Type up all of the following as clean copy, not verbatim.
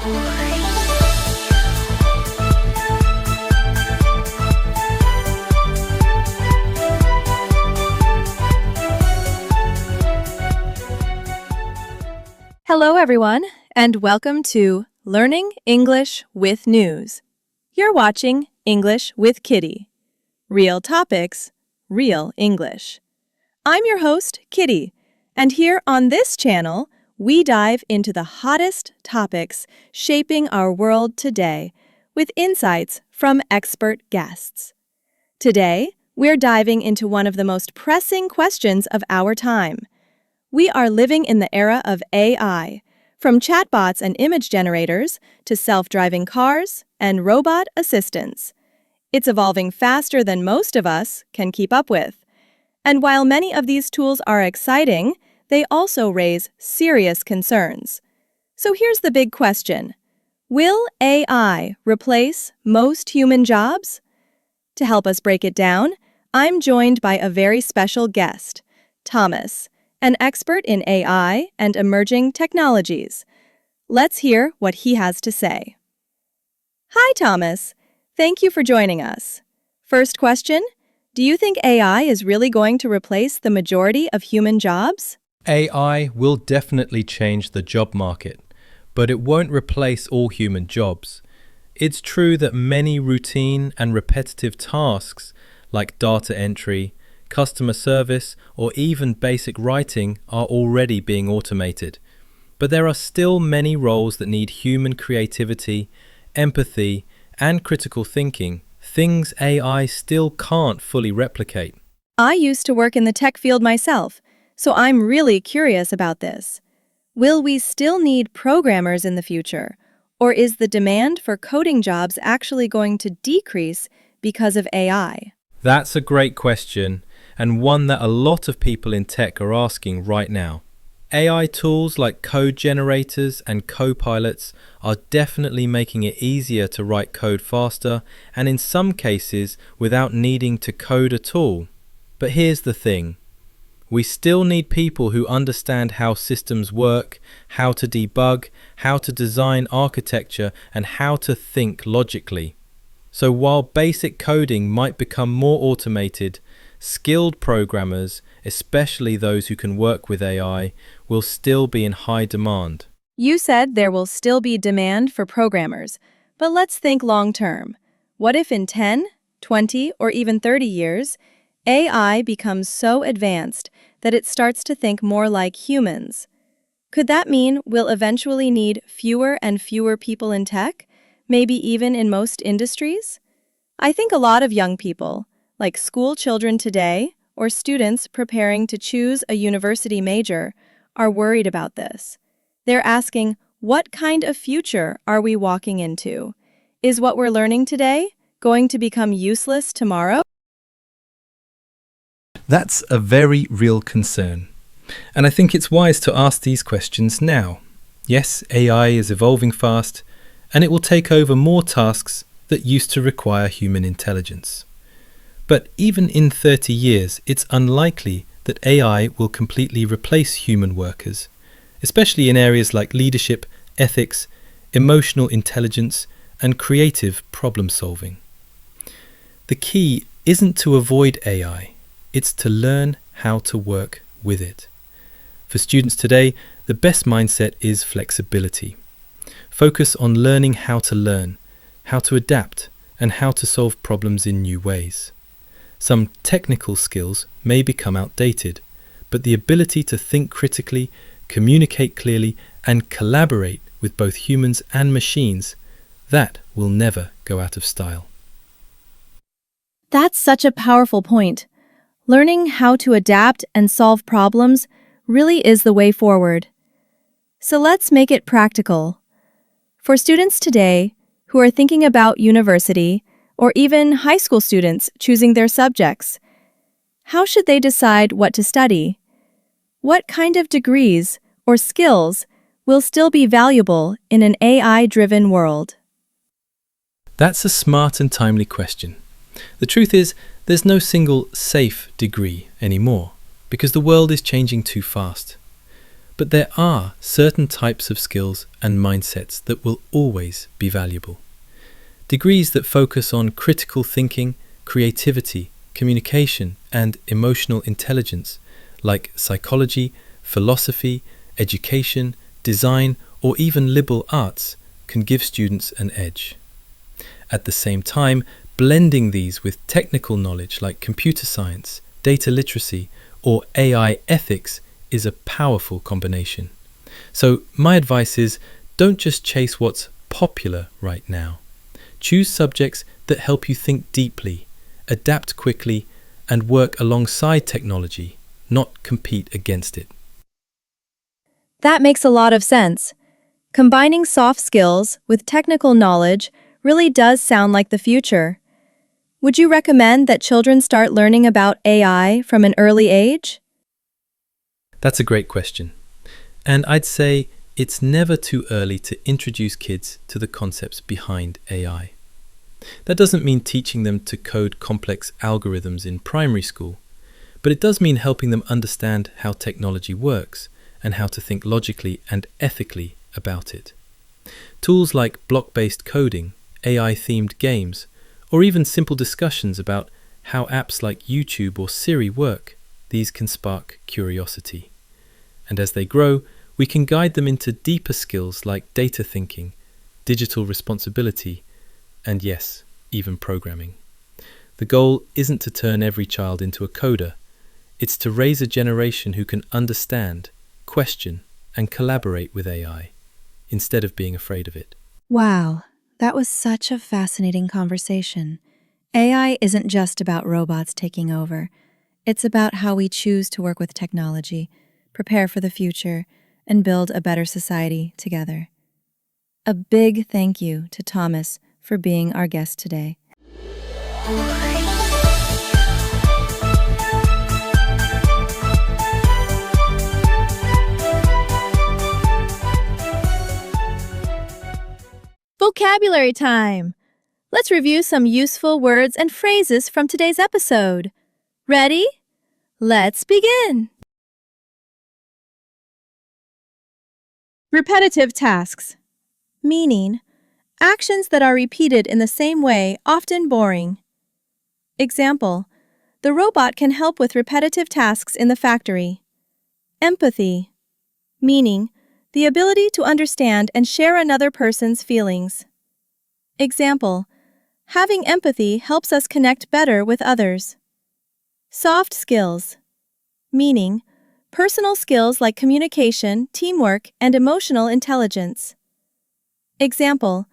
Hello, everyone, and welcome to Learning English with News. You're watching English with Kitty. Real topics, real English. I'm your host, Kitty, and here on this channel, we dive into the hottest topics shaping our world today with insights from expert guests. Today, we're diving into one of the most pressing questions of our time. We are living in the era of AI, from chatbots and image generators to self-driving cars and robot assistants. It's evolving faster than most of us can keep up with. And while many of these tools are exciting, they also raise serious concerns. So here's the big question. Will AI replace most human jobs? To help us break it down, I'm joined by a very special guest, Thomas, an expert in AI and emerging technologies. Let's hear what he has to say. Hi, Thomas. Thank you for joining us. First question, do you think AI is really going to replace the majority of human jobs? AI will definitely change the job market, but it won't replace all human jobs. It's true that many routine and repetitive tasks like data entry, customer service, or even basic writing are already being automated. But there are still many roles that need human creativity, empathy, and critical thinking, things AI still can't fully replicate. I used to work in the tech field myself, so I'm really curious about this. Will we still need programmers in the future, or is the demand for coding jobs actually going to decrease because of AI? That's a great question, and one that a lot of people in tech are asking right now. AI tools like code generators and copilots are definitely making it easier to write code faster and in some cases without needing to code at all. But here's the thing. We still need people who understand how systems work, how to debug, how to design architecture, and how to think logically. So while basic coding might become more automated, skilled programmers, especially those who can work with AI, will still be in high demand. You said there will still be demand for programmers, but let's think long term. What if in 10, 20, or even 30 years, AI becomes so advanced that it starts to think more like humans? Could that mean we'll eventually need fewer and fewer people in tech, maybe even in most industries? I think a lot of young people, like school children today or students preparing to choose a university major, are worried about this. They're asking, what kind of future are we walking into? Is what we're learning today going to become useless tomorrow? That's a very real concern. And I think it's wise to ask these questions now. Yes, AI is evolving fast, and it will take over more tasks that used to require human intelligence. But even in 30 years, it's unlikely that AI will completely replace human workers, especially in areas like leadership, ethics, emotional intelligence, and creative problem solving. The key isn't to avoid AI, it's to learn how to work with it. For students today, the best mindset is flexibility. Focus on learning how to adapt, and how to solve problems in new ways. Some technical skills may become outdated, but the ability to think critically, communicate clearly, and collaborate with both humans and machines, that will never go out of style. That's such a powerful point. Learning how to adapt and solve problems really is the way forward. So let's make it practical. For students today who are thinking about university, or even high school students choosing their subjects, how should they decide what to study? What kind of degrees or skills will still be valuable in an AI-driven world? That's a smart and timely question. The truth is, there's no single safe degree anymore, because the world is changing too fast. But there are certain types of skills and mindsets that will always be valuable. Degrees that focus on critical thinking, creativity, communication, and emotional intelligence, like psychology, philosophy, education, design, or even liberal arts, can give students an edge. At the same time, blending these with technical knowledge like computer science, data literacy, or AI ethics is a powerful combination. So my advice is, don't just chase what's popular right now. Choose subjects that help you think deeply, adapt quickly, and work alongside technology, not compete against it. That makes a lot of sense. Combining soft skills with technical knowledge really does sound like the future. Would you recommend that children start learning about AI from an early age? That's a great question. And I'd say it's never too early to introduce kids to the concepts behind AI. That doesn't mean teaching them to code complex algorithms in primary school, but it does mean helping them understand how technology works and how to think logically and ethically about it. Tools like block-based coding, AI-themed games, or even simple discussions about how apps like YouTube or Siri work, these can spark curiosity. And as they grow, we can guide them into deeper skills like data thinking, digital responsibility, and yes, even programming. The goal isn't to turn every child into a coder. It's to raise a generation who can understand, question, and collaborate with AI, instead of being afraid of it. Wow, that was such a fascinating conversation. AI isn't just about robots taking over. It's about how we choose to work with technology, prepare for the future, and build a better society together. A big thank you to Thomas for being our guest today. Vocabulary time! Let's review some useful words and phrases from today's episode. Ready? Let's begin! Repetitive tasks. Meaning, actions that are repeated in the same way, often boring. Example, the robot can help with repetitive tasks in the factory. Empathy. Meaning, the ability to understand and share another person's feelings. Example, having empathy helps us connect better with others. Soft skills. Meaning, personal skills like communication, teamwork, and emotional intelligence. Example,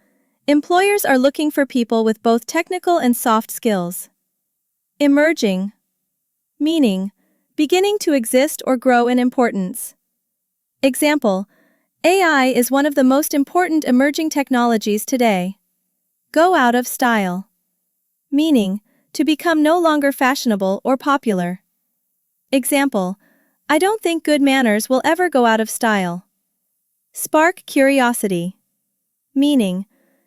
employers are looking for people with both technical and soft skills. Emerging. Meaning, beginning to exist or grow in importance. Example, AI is one of the most important emerging technologies today. Go out of style. Meaning, to become no longer fashionable or popular. Example, I don't think good manners will ever go out of style. Spark curiosity. Meaning,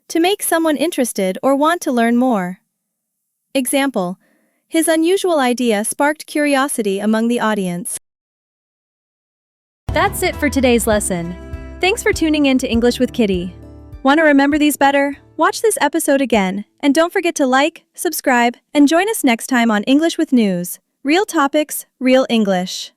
to make someone interested or want to learn more. Example, his unusual idea sparked curiosity among the audience. That's it for today's lesson. Thanks for tuning in to English with Kitty. Want to remember these better? Watch this episode again, and don't forget to like, subscribe, and join us next time on English with News. Real topics, real English.